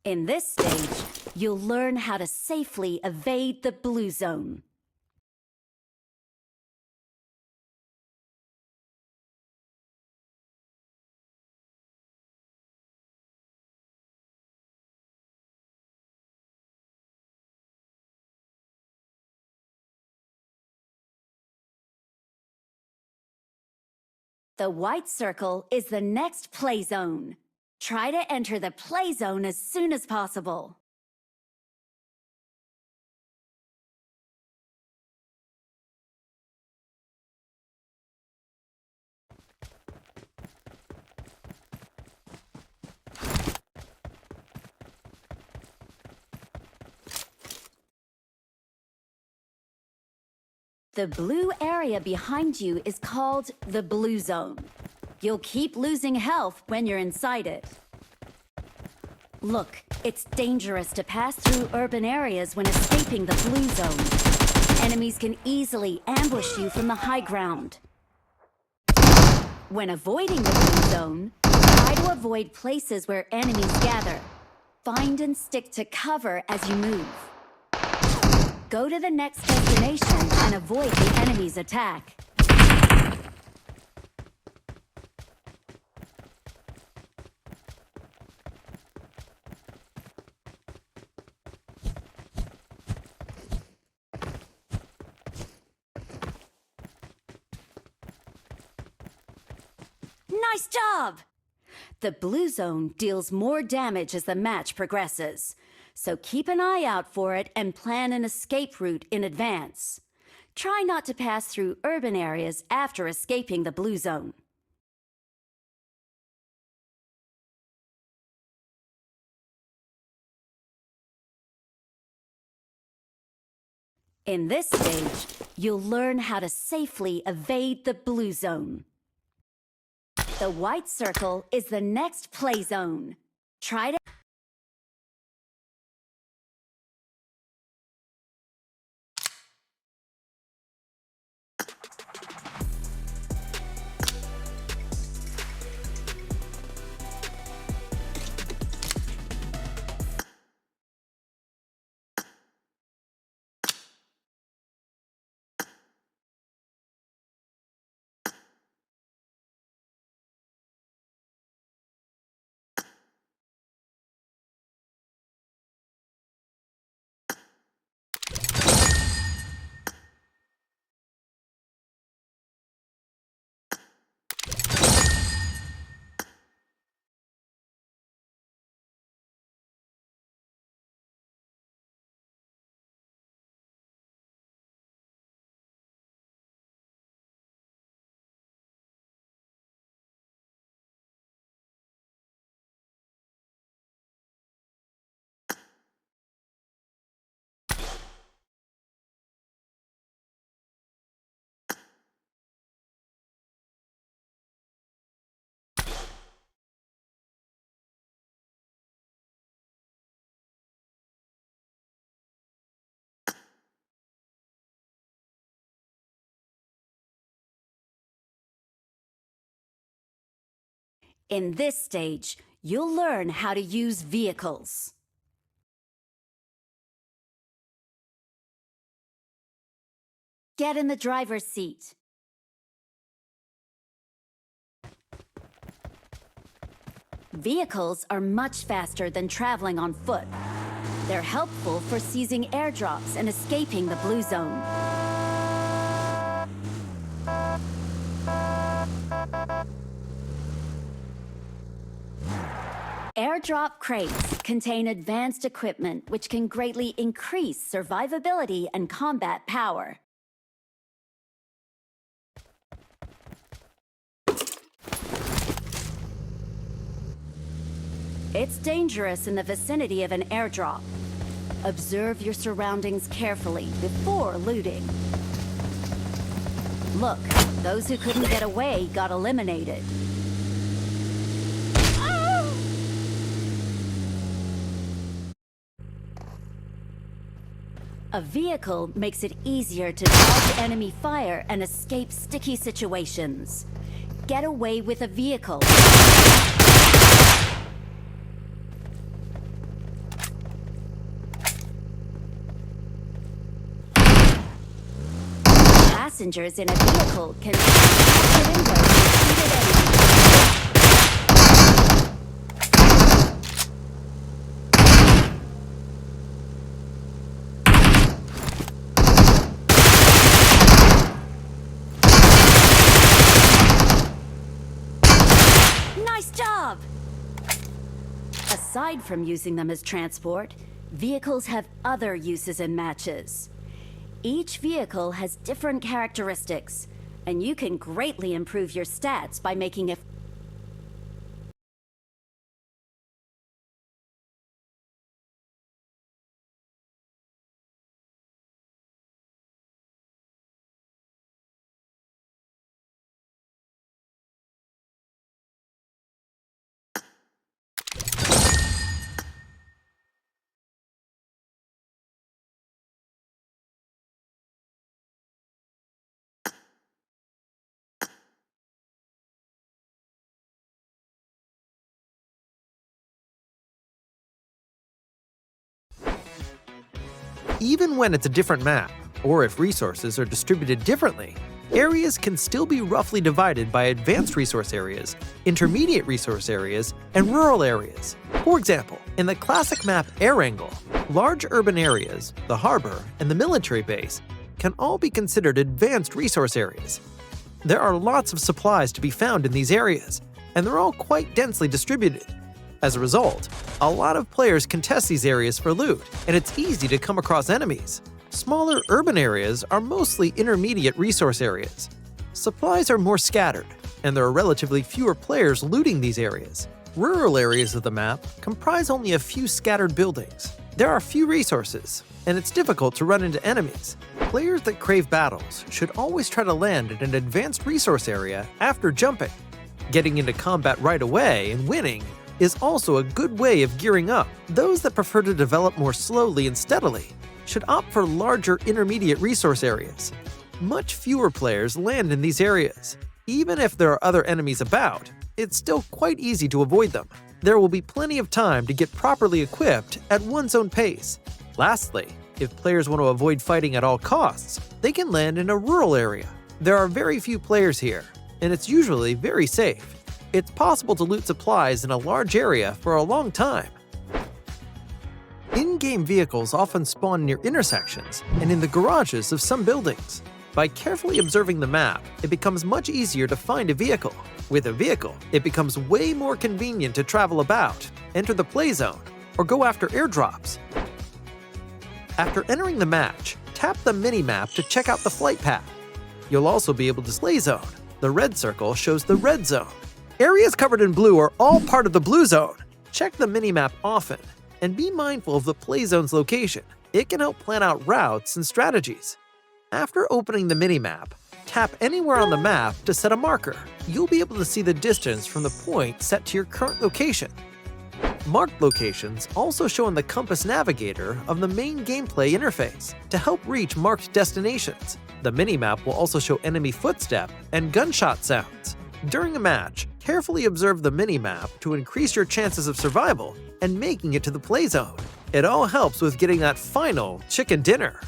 In this stage, you'll learn how to safely evade the blue zone. The white circle is the next play zone. Try to enter the play zone as soon as possible. The blue area behind you is called the blue zone. You'll keep losing health when you're inside it. Look, it's dangerous to pass through urban areas when escaping the blue zone. Enemies can easily ambush you from the high ground. When avoiding the blue zone, try to avoid places where enemies gather. Find and stick to cover as you move. Go to the next destination and avoid the enemy's attack. Nice job! The blue zone deals more damage as the match progresses, so keep an eye out for it and plan an escape route in advance. Try not to pass through urban areas after escaping the blue zone. In this stage, you'll learn how to safely evade the blue zone. The white circle is the next play zone. Try to... In this stage, you'll learn how to use vehicles. Get in the driver's seat. Vehicles are much faster than traveling on foot. They're helpful for seizing airdrops and escaping the blue zone. Airdrop crates contain advanced equipment which can greatly increase survivability and combat power. It's dangerous in the vicinity of an airdrop. Observe your surroundings carefully before looting. Look, those who couldn't get away got eliminated. A vehicle makes it easier to dodge enemy fire and escape sticky situations. Get away with a vehicle. passengers in a vehicle can see the windows and shoot at enemies. Nice job! Aside from using them as transport, vehicles have other uses in matches. Each vehicle has different characteristics, and you can greatly improve your stats by making it. Even when it's a different map, or if resources are distributed differently, areas can still be roughly divided by advanced resource areas, intermediate resource areas, and rural areas. For example, in the classic map Air Angle, large urban areas, the harbor, and the military base can all be considered advanced resource areas. There are lots of supplies to be found in these areas, and they're all quite densely distributed. As a result, a lot of players contest these areas for loot, and it's easy to come across enemies. Smaller urban areas are mostly intermediate resource areas. Supplies are more scattered, and there are relatively fewer players looting these areas. Rural areas of the map comprise only a few scattered buildings. There are few resources, and it's difficult to run into enemies. Players that crave battles should always try to land in an advanced resource area after jumping. Getting into combat right away and winning is also a good way of gearing up. Those that prefer to develop more slowly and steadily should opt for larger intermediate resource areas. Much fewer players land in these areas. Even if there are other enemies about, it's still quite easy to avoid them. There will be plenty of time to get properly equipped at one's own pace. Lastly, if players want to avoid fighting at all costs, they can land in a rural area. There are very few players here, and it's usually very safe. It's possible to loot supplies in a large area for a long time. In-game vehicles often spawn near intersections and in the garages of some buildings. By carefully observing the map, it becomes much easier to find a vehicle. With a vehicle, it becomes way more convenient to travel about, enter the play zone, or go after airdrops. After entering the match, tap the mini-map to check out the flight path. You'll also be able to play zone. The red circle shows the red zone. Areas covered in blue are all part of the blue zone. Check the minimap often, and be mindful of the play zone's location. It can help plan out routes and strategies. After opening the minimap, tap anywhere on the map to set a marker. You'll be able to see the distance from the point set to your current location. Marked locations also show in the compass navigator of the main gameplay interface to help reach marked destinations. The minimap will also show enemy footstep and gunshot sounds. During a match, carefully observe the minimap to increase your chances of survival and making it to the play zone. It all helps with getting that final chicken dinner.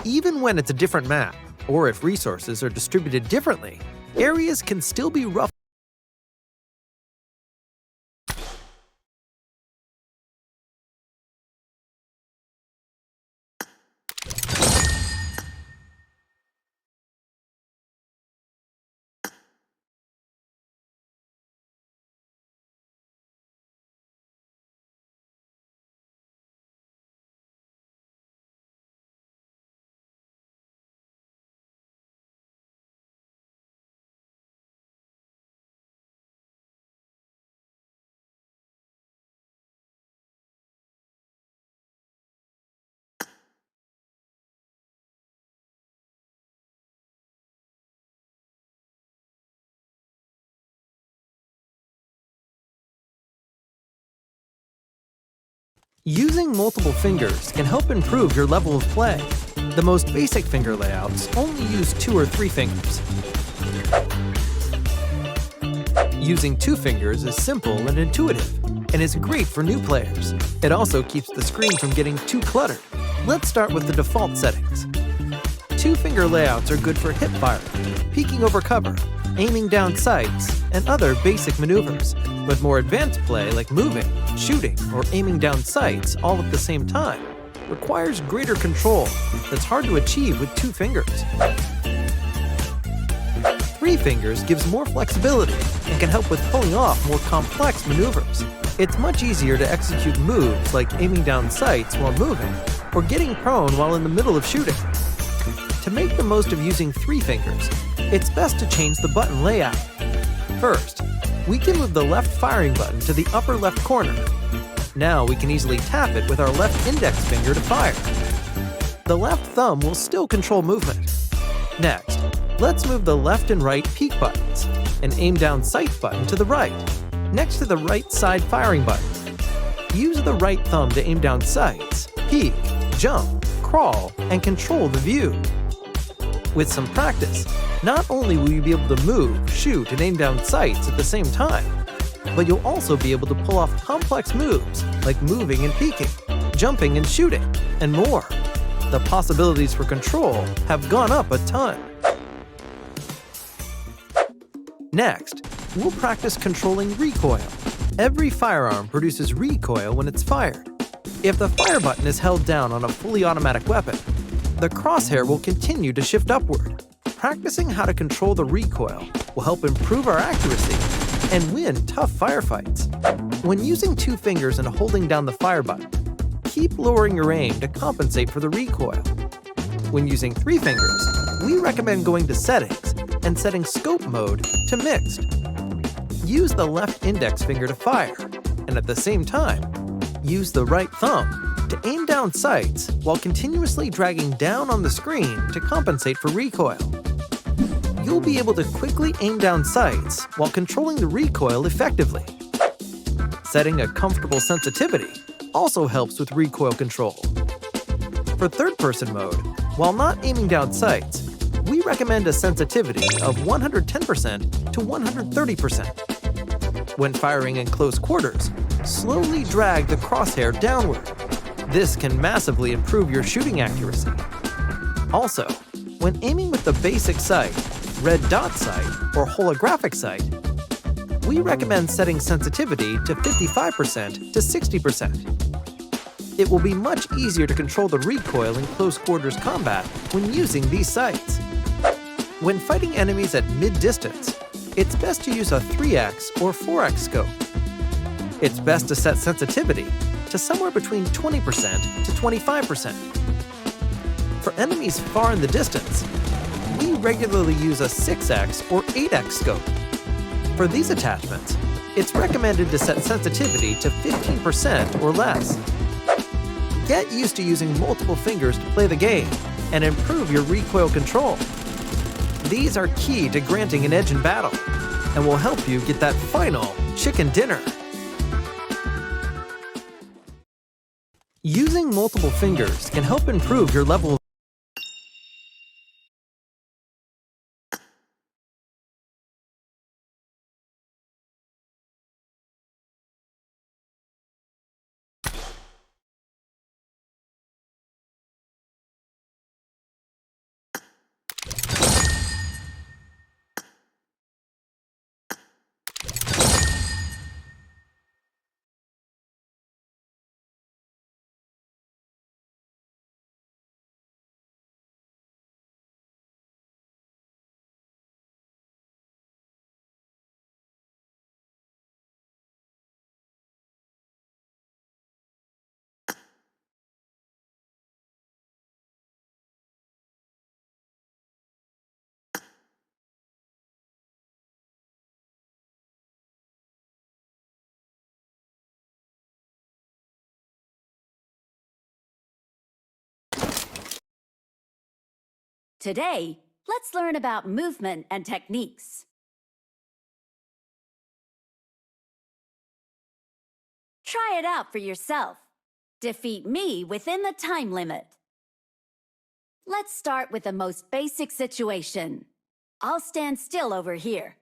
Even when it's a different map, or if resources are distributed differently, areas can still be rough. Using multiple fingers can help improve your level of play. The most basic finger layouts only use 2 or 3 fingers. Using 2 fingers is simple and intuitive, and is great for new players. It also keeps the screen from getting too cluttered. Let's start with the default settings. Two-finger layouts are good for hip firing, peeking over cover, aiming down sights, and other basic maneuvers. But more advanced play like moving, shooting, or aiming down sights all at the same time requires greater control that's hard to achieve with two fingers. Three fingers gives more flexibility and can help with pulling off more complex maneuvers. It's much easier to execute moves like aiming down sights while moving or getting prone while in the middle of shooting. To make the most of using three fingers, it's best to change the button layout. First, we can move the left firing button to the upper left corner. Now we can easily tap it with our left index finger to fire. The left thumb will still control movement. Next, let's move the left and right peek buttons and aim down sight button to the right, next to the right side firing button. Use the right thumb to aim down sights, peek, jump, crawl, and control the view. With some practice, not only will you be able to move, shoot, and aim down sights at the same time, but you'll also be able to pull off complex moves like moving and peeking, jumping and shooting, and more. The possibilities for control have gone up a ton. Next, we'll practice controlling recoil. Every firearm produces recoil when it's fired. If the fire button is held down on a fully automatic weapon, the crosshair will continue to shift upward. Practicing how to control the recoil will help improve our accuracy and win tough firefights. When using two fingers and holding down the fire button, keep lowering your aim to compensate for the recoil. When using three fingers, we recommend going to Settings and setting Scope Mode to Mixed. Use the left index finger to fire, and at the same time, use the right thumb to aim down sights while continuously dragging down on the screen to compensate for recoil. You'll be able to quickly aim down sights while controlling the recoil effectively. Setting a comfortable sensitivity also helps with recoil control. For third-person mode, while not aiming down sights, we recommend a sensitivity of 110% to 130%. When firing in close quarters, slowly drag the crosshair downward. This can massively improve your shooting accuracy. Also, when aiming with the basic sight, red dot sight, or holographic sight, we recommend setting sensitivity to 55% to 60%. It will be much easier to control the recoil in close quarters combat when using these sights. When fighting enemies at mid-distance, it's best to use a 3x or 4x scope. It's best to set sensitivity to somewhere between 20% to 25%. For enemies far in the distance, we regularly use a 6x or 8x scope. For these attachments, it's recommended to set sensitivity to 15% or less. Get used to using multiple fingers to play the game and improve your recoil control. These are key to granting an edge in battle and will help you get that final chicken dinner. Using multiple fingers can help improve your level of Today, let's learn about movement and techniques. Try it out for yourself. Defeat me within the time limit. Let's start with the most basic situation. I'll stand still over here.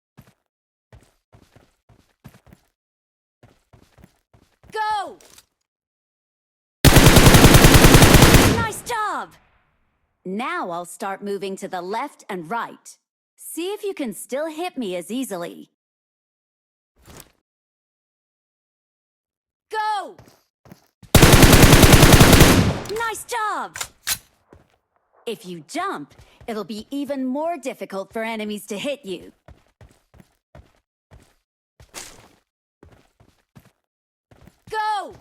Go! Nice job! Now I'll start moving to the left and right. See if you can still hit me as easily. Go! Nice job! If you jump, it'll be even more difficult for enemies to hit you. Go!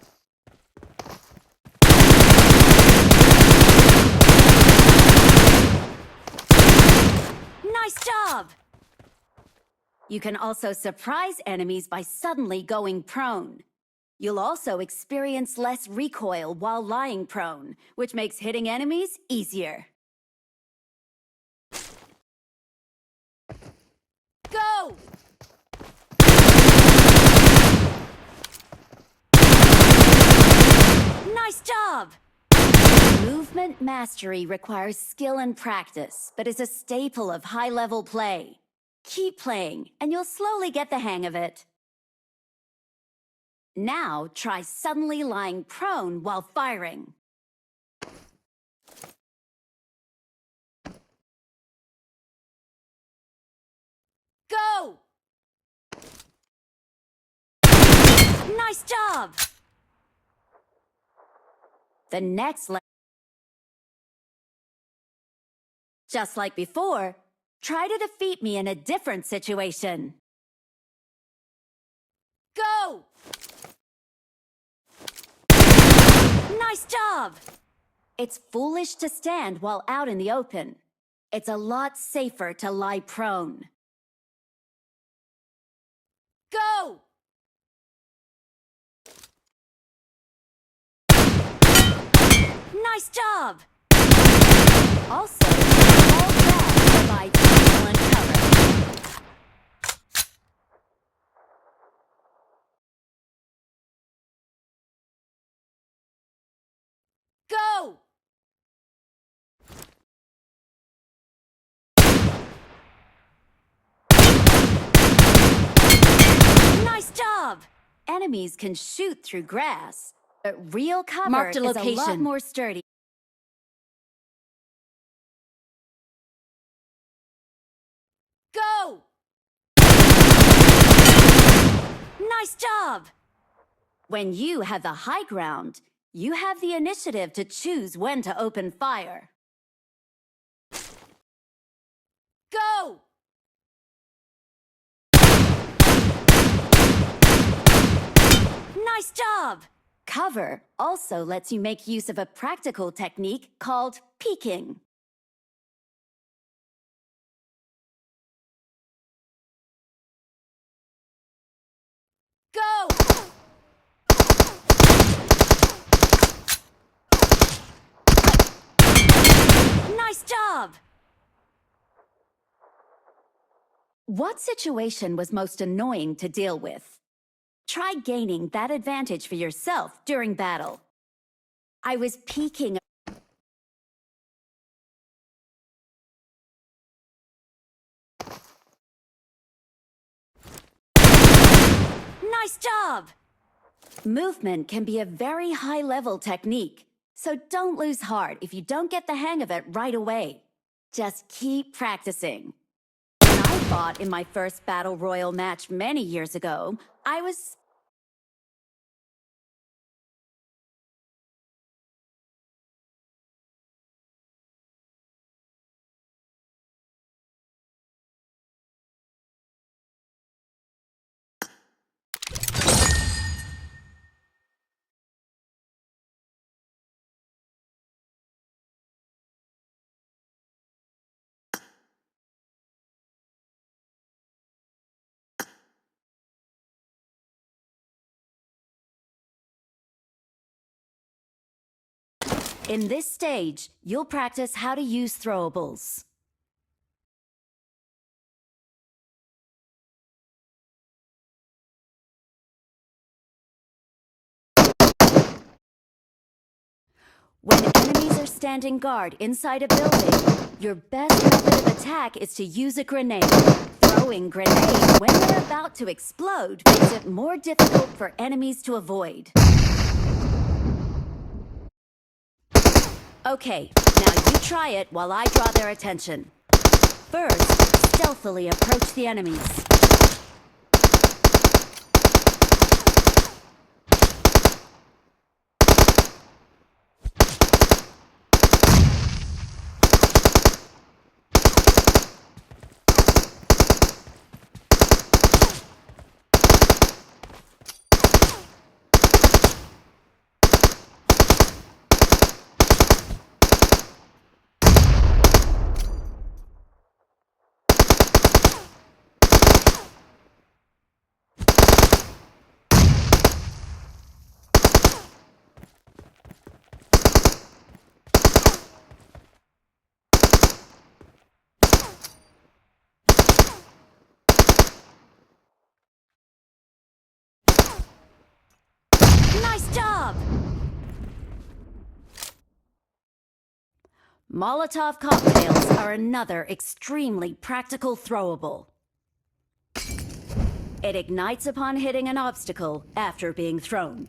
Nice job! You can also surprise enemies by suddenly going prone. You'll also experience less recoil while lying prone, which makes hitting enemies easier. Go! Nice job! Movement mastery requires skill and practice, but is a staple of high-level play. Keep playing, and you'll slowly get the hang of it. Now, try suddenly lying prone while firing. Go! Nice job! The next just like before, try to defeat me in a different situation. Go! Nice job! It's foolish to stand while out in the open. It's a lot safer to lie prone. Go! Nice job! Also, all that provides excellent cover. Go! Nice job! Enemies can shoot through grass, but real cover is a lot more sturdy. Go! Nice job! When you have the high ground, you have the initiative to choose when to open fire. Go! Nice job! Cover also lets you make use of a practical technique called peeking. Go! Nice job! What situation was most annoying to deal with? Try gaining that advantage for yourself during battle. I was peeking. Nice job! Movement can be a very high-level technique, so don't lose heart if you don't get the hang of it right away. Just keep practicing. When I fought in my first Battle Royal match many years ago, I was... In this stage, you'll practice how to use throwables. When enemies are standing guard inside a building, your best method of attack is to use a grenade. Throwing grenades when they're about to explode makes it more difficult for enemies to avoid. Okay, now you try it while I draw their attention. First, stealthily approach the enemies. Nice job! Molotov cocktails are another extremely practical throwable. It ignites upon hitting an obstacle after being thrown.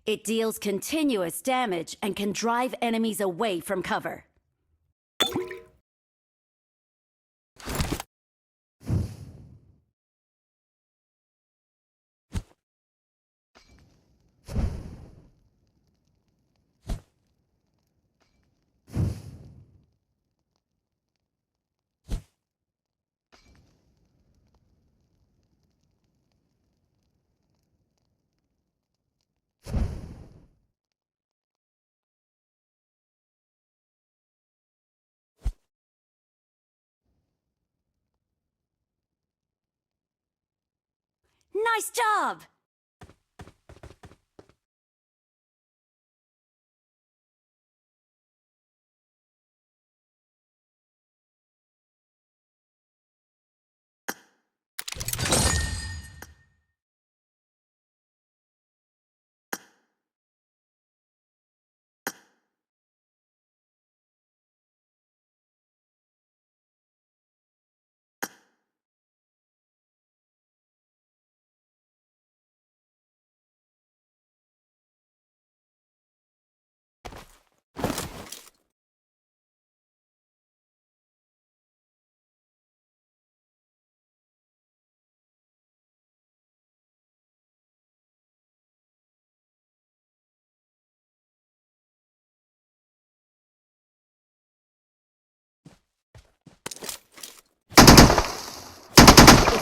It deals continuous damage and can drive enemies away from cover. Nice job!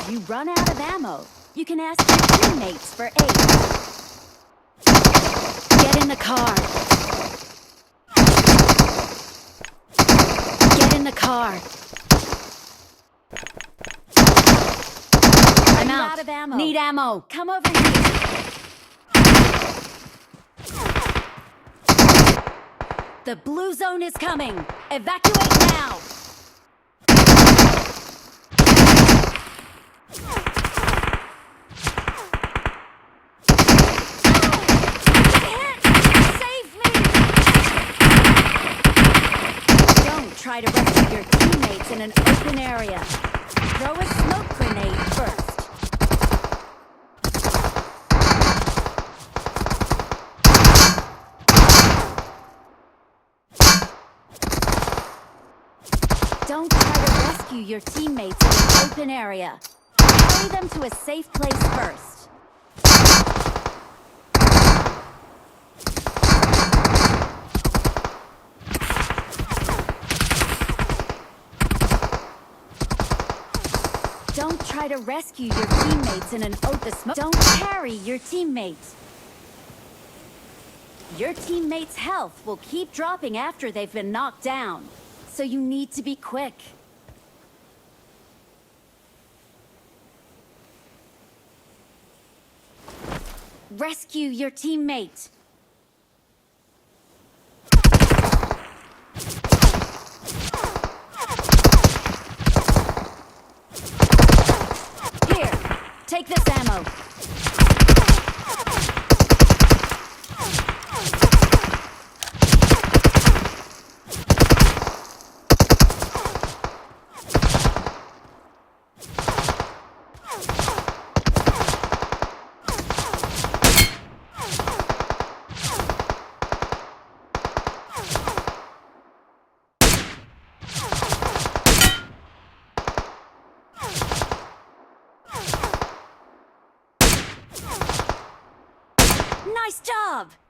If you run out of ammo, you can ask your teammates for aid. Get in the car. Get in the car. I'm out of ammo. Need ammo. Come over here. The blue zone is coming. Evacuate now. Try to rescue your teammates in an open area. Throw a smoke grenade first. Don't try to rescue your teammates in an open area. Carry them to a safe place first. Don't try to rescue your teammates in an open smoke. Don't carry your teammates. Your teammates' health will keep dropping after they've been knocked down, so you need to be quick. Rescue your teammate. Take this ammo. Nice job!